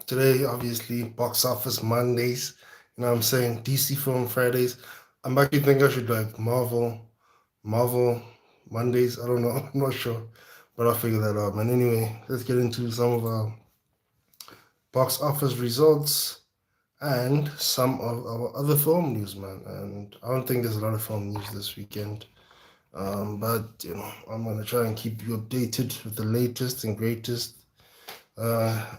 Today, obviously, box office Mondays. You know what I'm saying? DC Film Fridays. I'm actually thinking I should like Marvel Mondays. I don't know. I'm not sure. But I'll figure that out, man. Anyway, let's get into some of our box office results and some of our other film news, man. And I don't think there's a lot of film news this weekend. But I'm gonna try and keep you updated with the latest and greatest uh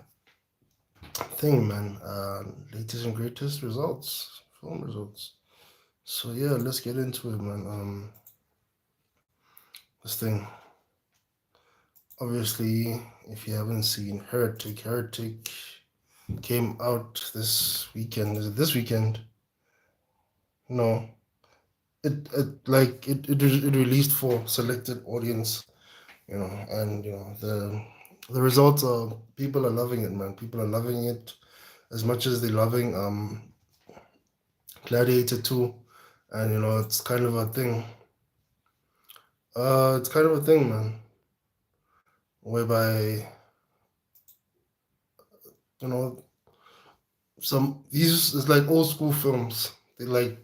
thing, man. Latest and greatest results, film results. So yeah, let's get into it, man. This thing. Obviously, if you haven't seen Heretic came out this weekend. Is it this weekend? No. It released for selected audience, and the results are people are loving it, man. People are loving it as much as they're loving Gladiator 2, and it's kind of a thing. It's kind of a thing, man, whereby you know some these it's like old school films. They like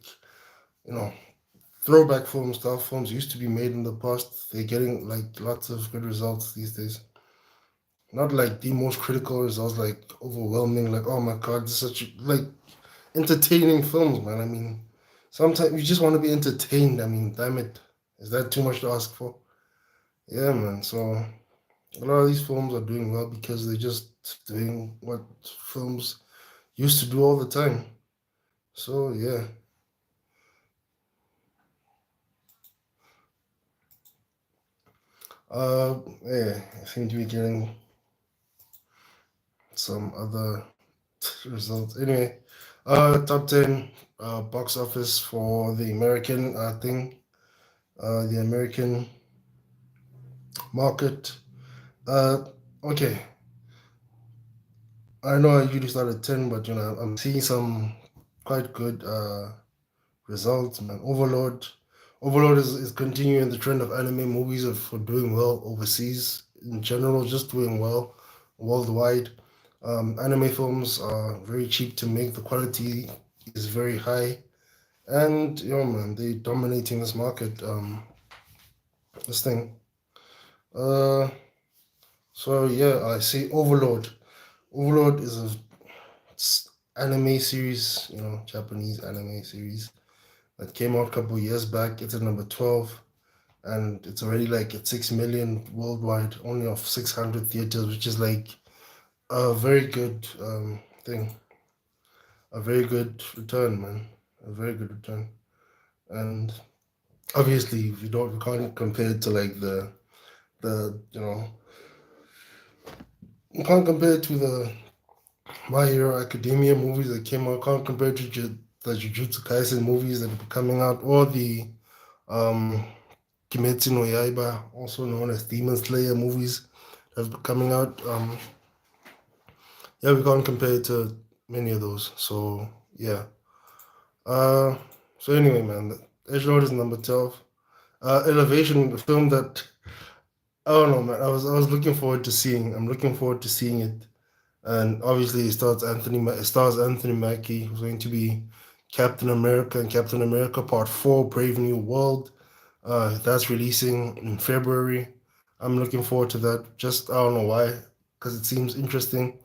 you know throwback film stuff. Films used to be made in the past. They're getting like lots of good results these days. Not like the most critical results, like overwhelming, like oh my god, this is such like entertaining films, man. I mean, sometimes you just want to be entertained. I mean, damn it, is that too much to ask for? Yeah, man. So a lot of these films are doing well because they're just doing what films used to do all the time. So yeah, yeah, I seem to be getting some other results. Anyway, top 10 box office for the American thing, the American market. Uh, okay, I know I usually start at 10, but I'm seeing some quite good results, man. Overlord is continuing the trend of anime movies for doing well overseas in general, just doing well worldwide. Anime films are very cheap to make. The quality is very high, and man, they dominating this market. This thing. Uh, so yeah, I see Overlord. Overlord is a anime series, Japanese anime series that came out a couple of years back. It's at number 12, and it's already like at 6 million worldwide, only off 600 theaters, which is like a very good thing, a very good return, man, a very good return. And obviously, we can't compare it to like the you can't compare it to the My Hero Academia movies that came out. Can't compare it to the Jujutsu Kaisen movies that are coming out, or the um Kimetsu no Yaiba, also known as Demon Slayer movies that's coming out. Yeah, we can't compare it to many of those. So yeah. Uh, so anyway, man, Edge Lord is number 12. Elevation, a film that I don't know, man. I was looking forward to seeing. I'm looking forward to seeing it, and obviously it stars Anthony Mackie, who's going to be Captain America and Captain America Part 4: Brave New World. That's releasing in February. I'm looking forward to that. Just I don't know why, because it seems interesting.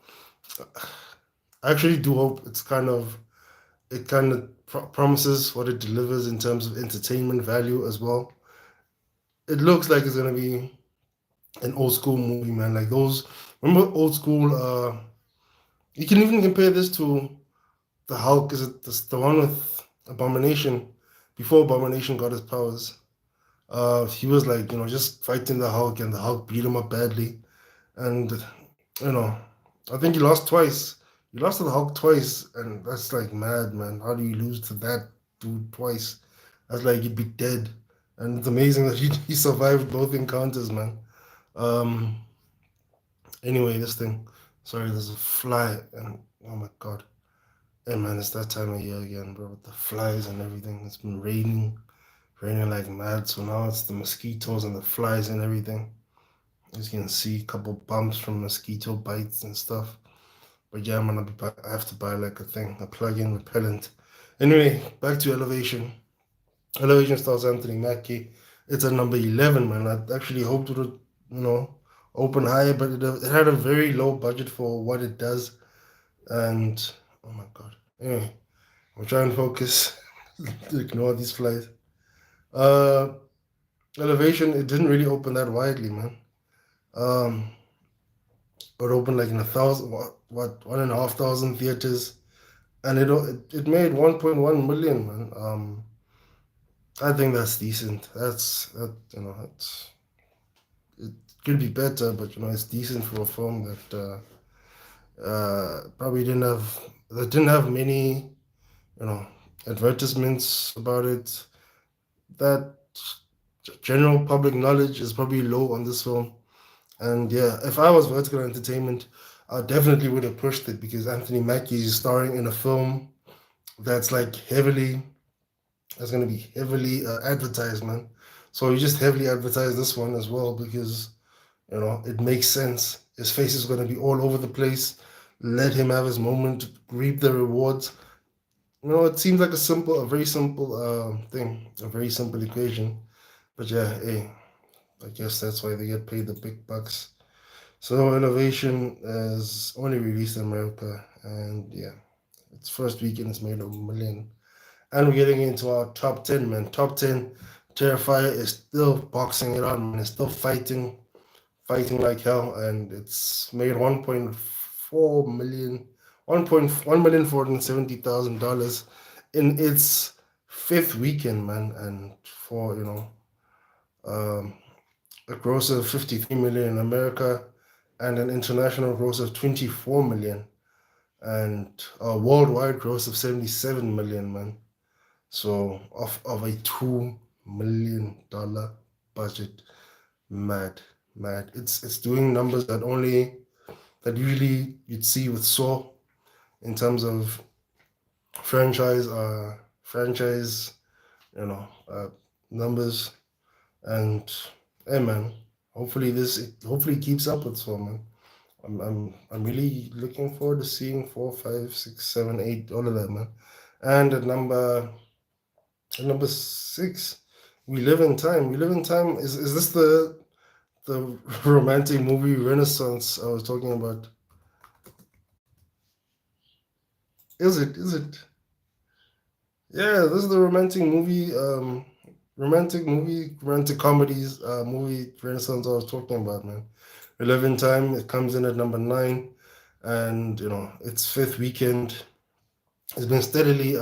I actually do hope it kind of promises what it delivers in terms of entertainment value as well. It looks like it's gonna be an old school movie, man. Like those, remember old school? You can even compare this to the Hulk. Is it the one with Abomination? Before Abomination got his powers, he was like just fighting the Hulk, and the Hulk beat him up badly. And you know, I think he lost twice. He lost to the Hulk twice, and that's like mad, man. How do you lose to that dude twice? That's like you'd be dead. And it's amazing that he survived both encounters, man. Um. Anyway, this thing. Sorry, there's a fly, and oh my god. Hey man, it's that time of year again, bro. With the flies and everything. It's been raining like mad. So now it's the mosquitoes and the flies and everything. As you can see, a couple bumps from mosquito bites and stuff. But yeah, I have to buy like a plug-in repellent. Anyway, back to Elevation. Elevation stars Anthony Mackie. It's at number 11, man. I actually hoped it would, you know, open higher, but it had a very low budget for what it does. And oh my god. Anyway, I'm trying to focus to ignore these flies. Uh, Elevation, it didn't really open that widely, man. Um, it opened like in 1,500 theaters, and it made 1.1 million, man. I think that's decent. It could be better, but it's decent for a film that didn't have many you know advertisements about it. That general public knowledge is probably low on this film. And yeah, if I was Vertical Entertainment, I definitely would have pushed it because Anthony Mackie is starring in a film that's like that's going to be heavily advertised, man. So you just heavily advertise this one as well because it makes sense. His face is going to be all over the place. Let him have his moment, reap the rewards. It seems like a very simple thing, a very simple equation. But yeah, hey, I guess that's why they get paid the big bucks. So Innovation is only released in America, and yeah, its first weekend it's made 1 million. And we're getting into our top 10, man. Top 10, Terrifier is still boxing it out, man. It's still fighting like hell, and it's made 1.4 million, 1,470,000 dollars in its fifth weekend, man. And for um, a gross of 53 million in America and an international gross of 24 million and a worldwide gross of 77 million, man. So of a $2 million budget, mad, mad. It's doing numbers that usually you'd see with Saw in terms of franchise, you know, uh, numbers. And hey, man, hopefully it keeps up with Saw, man. I'm really looking forward to seeing 4, 5, 6, 7, 8, all of that, man. And at number 6, We Live in Time. We Live in Time. Is this the romantic movie Renaissance I was talking about? Is it? Is it? Yeah, this is the romantic comedies movie Renaissance I was talking about, man. We Live in Time. It comes in at number 9, and its fifth weekend. It's been steadily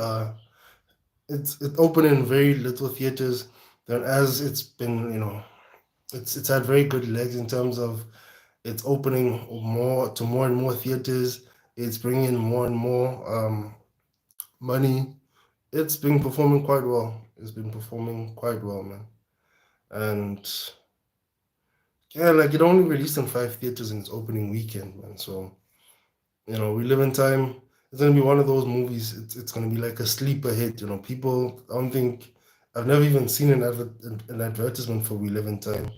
it's open in very little theaters. Then as it's been it's had very good legs in terms of it's opening more and more theaters. It's bringing in more and more money. It's been performing quite well. It's been performing quite well, man. And yeah, like it only released in 5 theaters in its opening weekend, man. So We Live in Time. It's gonna be one of those movies. It's gonna be like a sleeper hit. People. I don't think I've never even seen an advertisement for We Live in Time.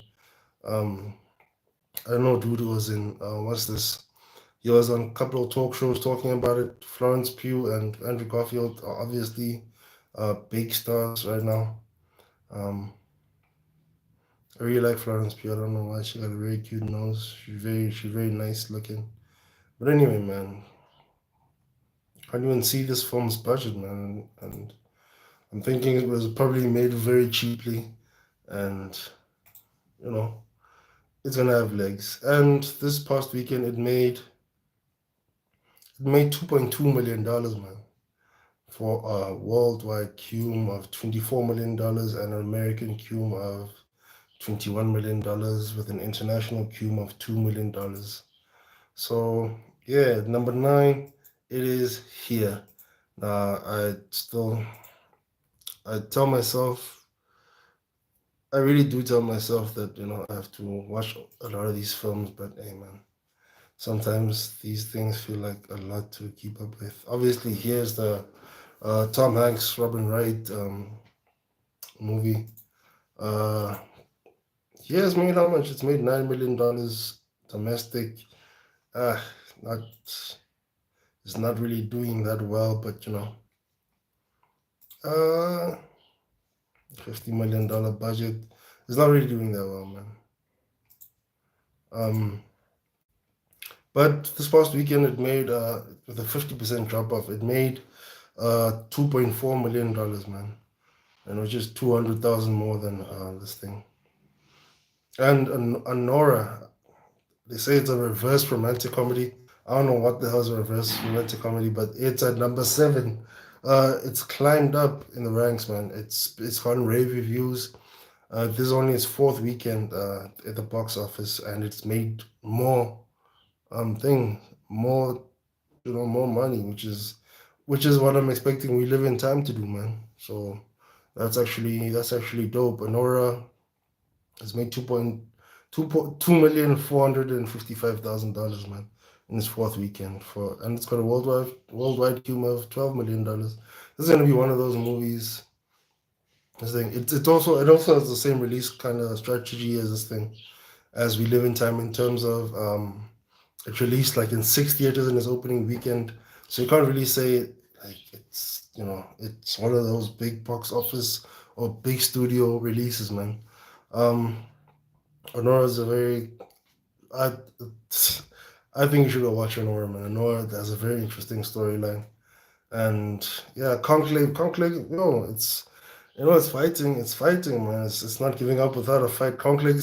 Um, I don't know. Dude was in what's this? He was on a couple of talk shows talking about it. Florence Pugh and Andrew Garfield are obviously big stars right now. Um, I really like Florence Pugh. I don't know why she got a very cute nose. She's very nice looking. But anyway, man, can't even see this film's budget, man. And I'm thinking it was probably made very cheaply, and you know it's gonna have legs. And this past weekend, it made $2.2 million, man, for a worldwide cume of $24 million and an American cume of $21 million with an international cume of $2 million. So yeah, number 9, it is here. Now I tell myself I really do tell myself that I have to watch a lot of these films, but hey, man, sometimes these things feel like a lot to keep up with. Obviously, here's the Tom Hanks, Robin Wright movie. Uh, yeah, it's made how much? It's made $9 million domestic. Uh, not. It's not really doing that well, but uh, $50 million budget. It's not really doing that well, man. Um, but this past weekend it made with a 50% drop off, it made $2.4 million, man, and which is 200,000 more than this thing. And Anora, they say it's a reverse romantic comedy. I don't know what the hell's a reverse romantic comedy, but it's at number seven. It's climbed up in the ranks, man. It's gotten rave reviews. This is only its fourth weekend at the box office, and it's made more thing more more money, which is what I'm expecting. We live in time to do, man. So that's actually dope. Anora has made 2,455,000 dollars, man, in its fourth weekend and it's got a worldwide humor of $12 million. This is gonna be one of those movies. This thing, it also has the same release kind of strategy as this thing, as we live in time, in terms of it released like in six theaters in its opening weekend, so you can't really say like it's one of those big box office or big studio releases, man. Um, Honora is a very I I think you should go watch Honora, man. Honora has a very interesting storyline, and yeah, Conclave, no, it's fighting, man. It's not giving up without a fight. Conclave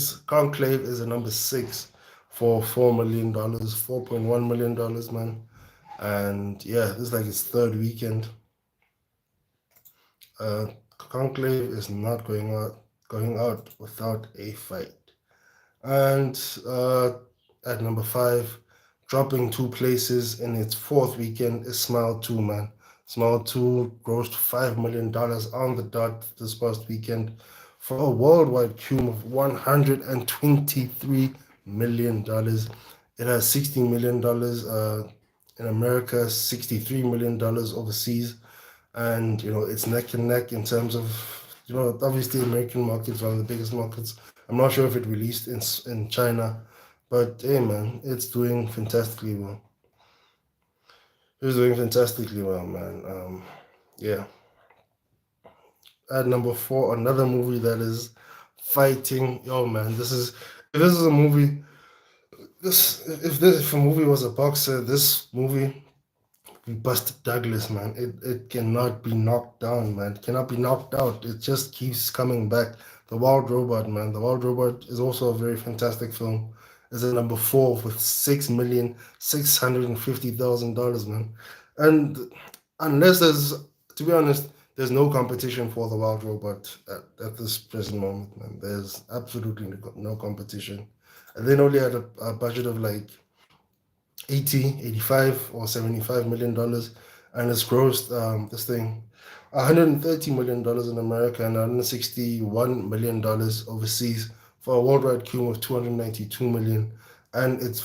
is a number six for $4 million, $4.1 million, man. And yeah, this is like its third weekend. Conclave is not going out without a fight. And at number five, dropping two places in its fourth weekend, is Smile 2, man. Smile 2 grossed $5 million on the dot this past weekend for a worldwide cume of $123 million. It has $60 million in America, $63 million overseas, and it's neck and neck in terms of obviously the American market is one of the biggest markets. I'm not sure if it released in China, but hey, man, it's doing fantastically well. It's doing fantastically well, man. Yeah. At number four, another movie that is fighting. Yo, man, this is a movie. If a movie was a boxer, this movie Buster Douglas, man. It cannot be knocked down, man. It cannot be knocked out. It just keeps coming back. The Wild Robot, man. The Wild Robot is also a very fantastic film. It's at number four with $6,650,000, man. And unless to be honest, there's no competition for the Wild Robot at this present moment, man. There's absolutely no competition. And they only had a budget of like 80, 85, or $75 million, and it's grossed this thing $130 million in America and $161 million overseas for a worldwide cume of 292 million. And it's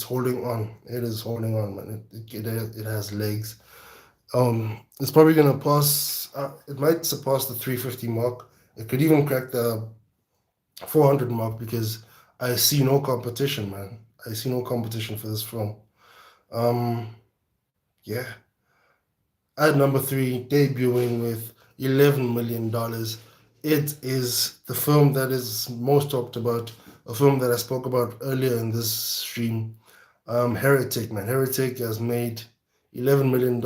holding on. It is holding on, man. It has legs. It's probably gonna pass. It might surpass the 350 mark. It could even crack the 400 mark, because I see no competition, man. I see no competition for this film. Um, yeah. At number three, debuting with $11 million, it is the film that is most talked about, a film that I spoke about earlier in this stream. Heretic, man. Heretic has made $11 million.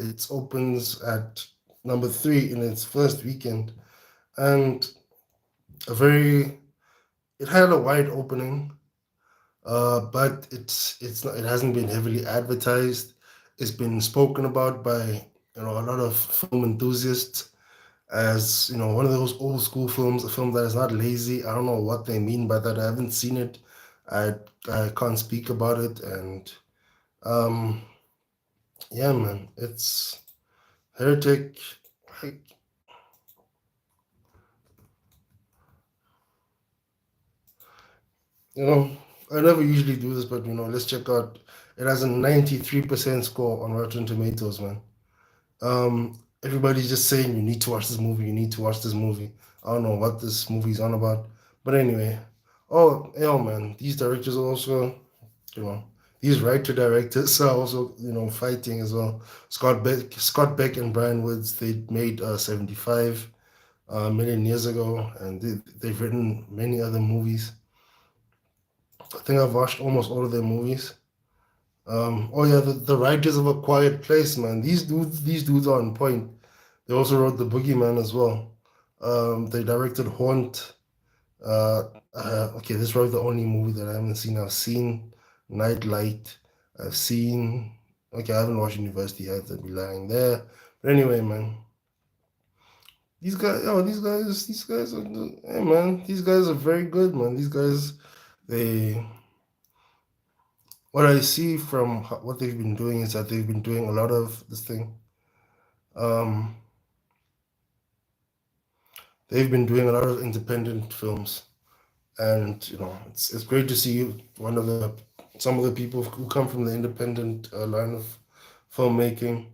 It opens at number three in its first weekend, and a very it had a wide opening, but it hasn't been heavily advertised. It's been spoken about by a lot of film enthusiasts as one of those old school films, a film that is not lazy. I don't know what they mean by that. I haven't seen it. I I can't speak about it, and um, yeah, man, it's Heretic. Like, you know, I never usually do this, but let's check out. It has a 93% score on Rotten Tomatoes, man. Everybody's just saying you need to watch this movie. You need to watch this movie. I don't know what this movie's on about, but anyway. Oh, man, these directors also, you know, these writer directors are also, fighting as well. Scott Beck and Brian Woods, they made 75 million years ago, and they've written many other movies. I think I've watched almost all of their movies. Oh yeah, the writers of A Quiet Place, man. These dudes are on point. They also wrote The Boogeyman as well. They directed Haunt. Okay, this is probably the only movie that I haven't seen. I've seen Nightlight. I've seen. Okay, I haven't watched University. I have to be lying there. But anyway, man, these guys are. Hey, man, these guys are very good, man. These guys, they. What I see from what they've been doing is that they've been doing a lot of this thing. Um, they've been doing a lot of independent films, and it's great to see some of the people who come from the independent line of filmmaking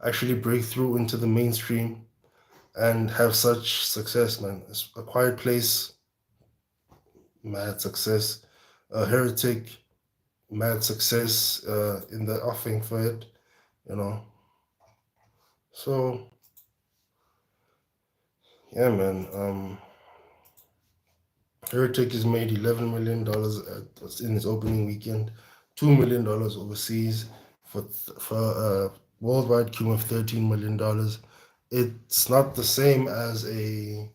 actually break through into the mainstream and have such success, man. It's A Quiet Place, mad success. Heretic, mad success in the offing for it, you know. So yeah, man. Heretic has made $11 million in its opening weekend, $2 million overseas for a worldwide cume of $13 million. It's not the same as a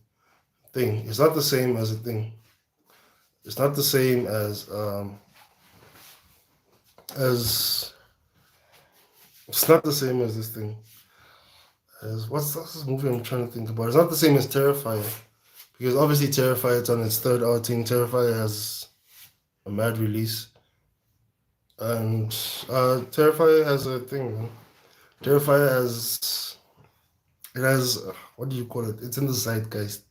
thing. It's not the same as a thing. It's not the same as it's not the same as this thing. As what's this movie I'm trying to think about? It's not the same as Terrifier because obviously Terrifier it's on its third outing. Terrifier has a mad release. And Terrifier has a thing, man. Terrifier has what do you call it? It's in the zeitgeist,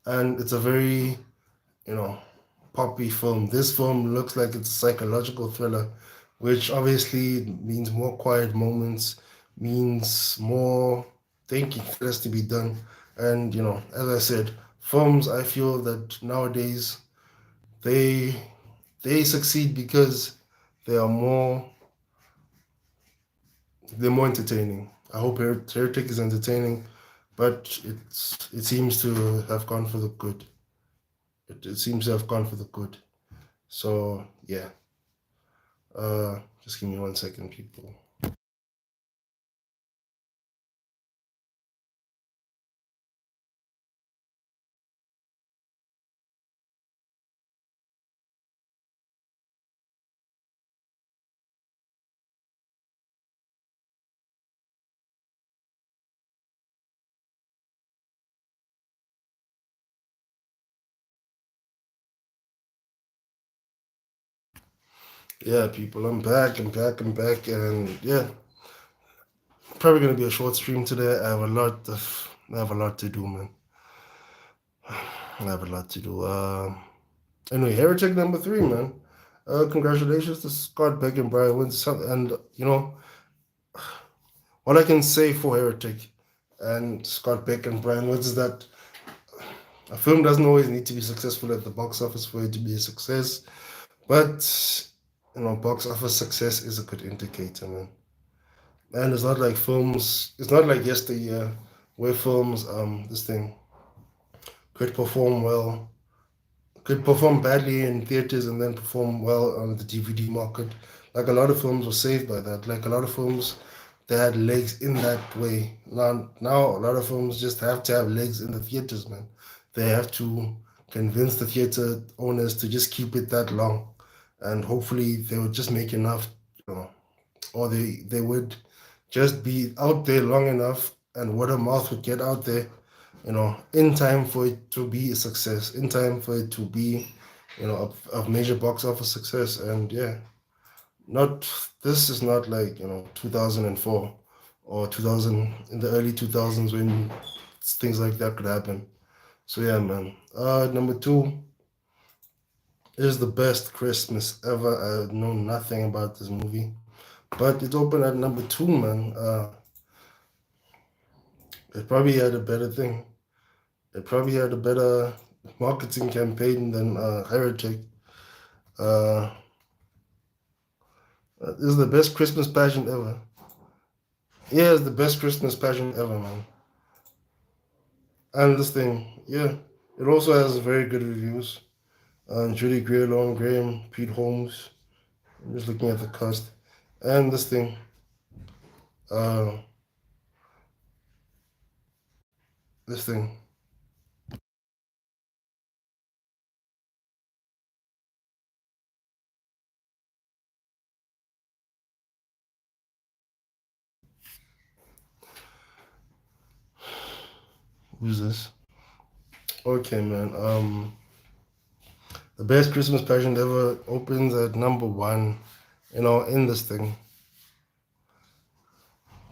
and it's a very you know poppy film. This film looks like it's a psychological thriller, which obviously means more quiet moments, means more thinking that has to be done. And as I said, films I feel that nowadays they they succeed because they are more they're more entertaining. I hope Heretic is entertaining, but it seems to have gone for the good. It seems to have gone for the good. So yeah, just give me 1 second, people. Yeah, people, I'm back. I'm back. I'm back, and yeah, probably gonna be a short stream today. I have a lot to do, man. I have a lot to do. Anyway, Heretic number three, man. Congratulations to Scott Beck and Brian Woods. And what I can say for Heretic and Scott Beck and Brian Woods is that a film doesn't always need to be successful at the box office for it to be a success, but box office success is a good indicator, man. And it's not like films. It's not like yesteryear where films this thing could perform well, could perform badly in theaters and then perform well on the DVD market. Like a lot of films were saved by that. Like a lot of films, they had legs in that way. Now a lot of films just have to have legs in the theaters, man. They have to convince the theater owners to just keep it that long, and hopefully they would just make enough, or they would just be out there long enough, and word of mouth would get out there, in time for it to be a success, in time for it to be, a major box office success. And yeah, not this is not like 2004 or 2000 in the early 2000s when things like that could happen. So yeah, man. Number two is the best Christmas ever. I know nothing about this movie, but it opened at number two, man. It probably had a better thing. It probably had a better marketing campaign than Heretic. Uh, This is the best Christmas pageant ever. Yeah, it's the best Christmas pageant ever, man. And this thing, yeah, it also has very good reviews. Judy Greer, Lauren Graham, Pete Holmes. I'm just looking at the cast. And this thing, uh, this thing. Who's this? Okay, man. The best Christmas pageant ever opens at number one. In this thing.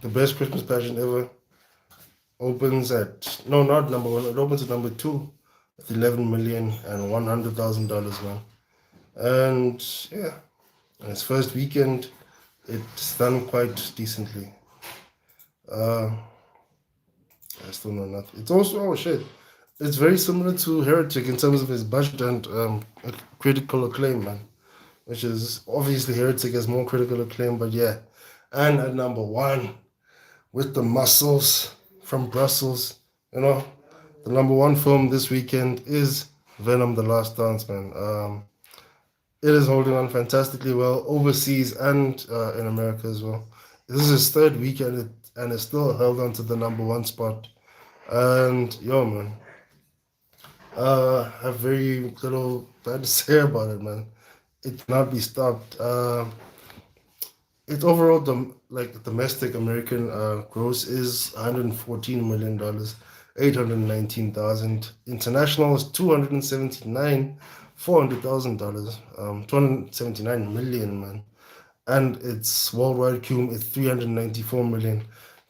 The best Christmas pageant ever opens at no, not number one. It opens at number two, with 11,100,000 dollars, man. And yeah, in its first weekend, it's done quite decently. Uh, I still know nothing. It's also oh shit. It's very similar to Heretic in terms of its budget and critical acclaim, man. Which is obviously Heretic has more critical acclaim, but yeah. And at number one, with the muscles from Brussels, the number one film this weekend is Venom: The Last Dance, man. It is holding on fantastically well overseas and in America as well. This is its third weekend and it's still held on to the number one spot. And yo, man, I have very little bad to say about it, man. It cannot be stopped. Its overall domestic American gross is $114 million, 819,000. International is 400,000 dollars, 279 million, man. And its worldwide cum is 394 million.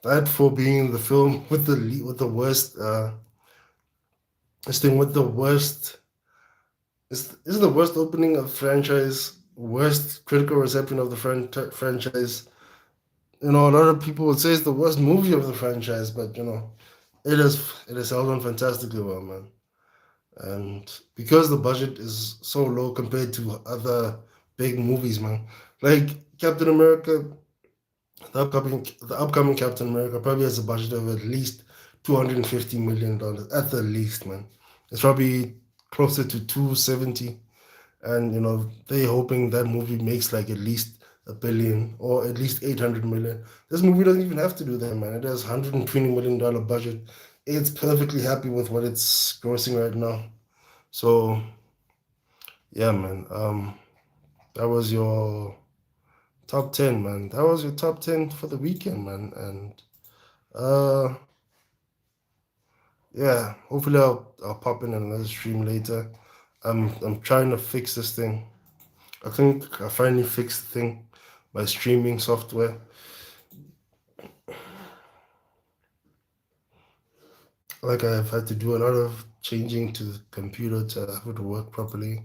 That for being the film with the worst this thing with the worst is the worst opening of franchise, worst critical reception of the franchise. A lot of people would say it's the worst movie of the franchise, but it is held on fantastically well, man. And because the budget is so low compared to other big movies, man, like Captain America, the upcoming Captain America probably has a budget of at least $250 million at the least, man. It's probably closer to 270, and they hoping that movie makes like at least a billion or at least 800 million. This movie doesn't even have to do that, man. It has $120 million budget. It's perfectly happy with what it's grossing right now. So yeah, man. That was your top 10, man. That was your top 10 for the weekend, man. And uh yeah, hopefully I'll pop in another stream later. I'm trying to fix this thing. I think I finally fixed the thing, my streaming software. Like I've had to do a lot of changing to the computer to have it work properly.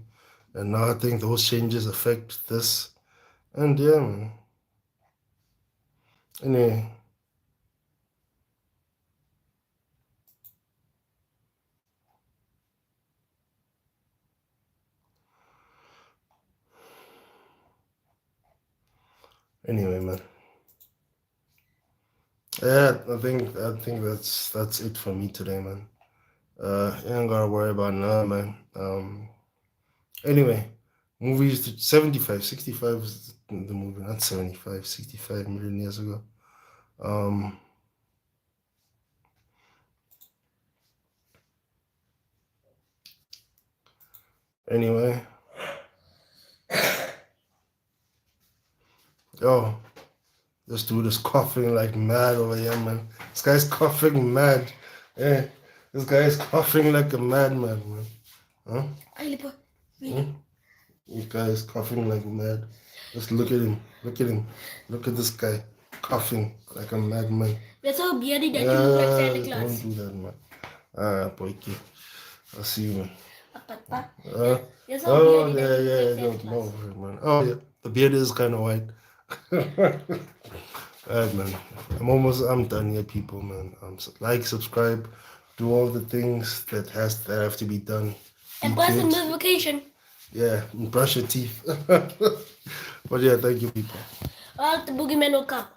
And now I think those changes affect this. And yeah, man. Anyway, man. Yeah, I think that's it for me today, man. You ain't gotta worry about none, man. Anyway, movies 75, 65 is the movie, not 75, 65 million years ago. Um, anyway, yo, this dude is coughing like mad over here, man. This guy's coughing mad. Yeah, this guy is coughing like a madman, man. Huh? Hmm? This guy is coughing like mad. Just look at him. Look at him. Look at this guy coughing like a madman. That's how bearded that you look like Santa Don't Claus. do that, man. Boyki. I'll see you, man. That's how Oh, bearded yeah, that you yeah, look like Santa no, Claus. no, man. Oh, yeah, the beard is kind of white. Alright, man. I'm done here, people, man. Like, subscribe, do all the things that have to be done. And Be press the good. notification. Yeah, and brush your teeth. But yeah, thank you, people. Well, the boogeyman will come.